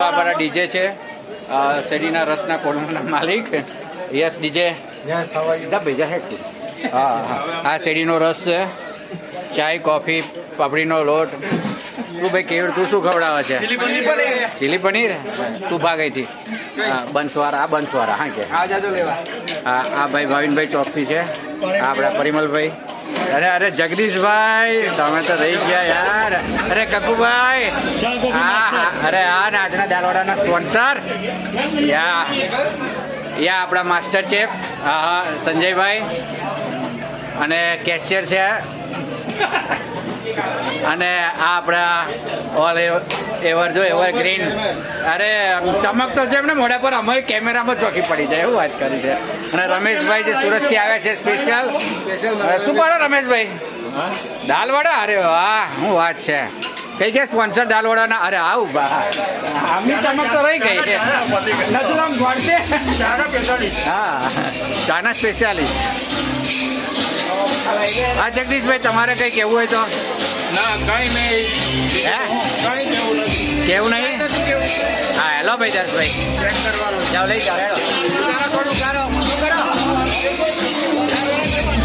અમારા ડીજે છે શેરડીના રસના કોર્નરના માલિક યસ ડીજે હા આ શેરડીનો રસ છે ચાય કોફી પાપડીનો લોટ તું ભાઈ કેવડ તું શું ખવડાવે છે ચીલી પનીર તું ભાગઈથી હા બંસવારા આ બંસવારા હા કે હા આ ભાઈ ભાવિનભાઈ ચોકસી છે આપણા પરિમલભાઈ અરે જગદીશભાઈ તમે તો રહી ગયા યાર અરે કકુભાઈ હા અરે આ આજના દાલવાડાના સ્પોન્સર યા આપણા માસ્ટર ચેફ હા સંજયભાઈ અને કેશિયર છે અને આ આપણા ઓલ એવર જો એવર ગ્રીન અરે ચમક તો છે એમને મોઢા પર અમારી કેમેરામાં ચોકી પડી જાય એવું વાત કરી છે અને રમેશભાઈ જે સુરતથી આવ્યા છે સ્પેશિયલ શું પાડો રમેશભાઈ દાલવડા અરે વાહ શું વાત છે કઈ ગયા સ્પોન્સર દાલવડાના અરે આવું આમની ચમક તો રહી ગઈ છે નથુરામ ગોડસે હા ચાના સ્પેશિયાલિસ્ટ હા જગદીશભાઈ તમારે કંઈ કહેવું હોય તો ના કઈ નહીં કેવું નહીં હા હેલો ભાઈ દર્શભાઈ જાઓ લઈ જાઓ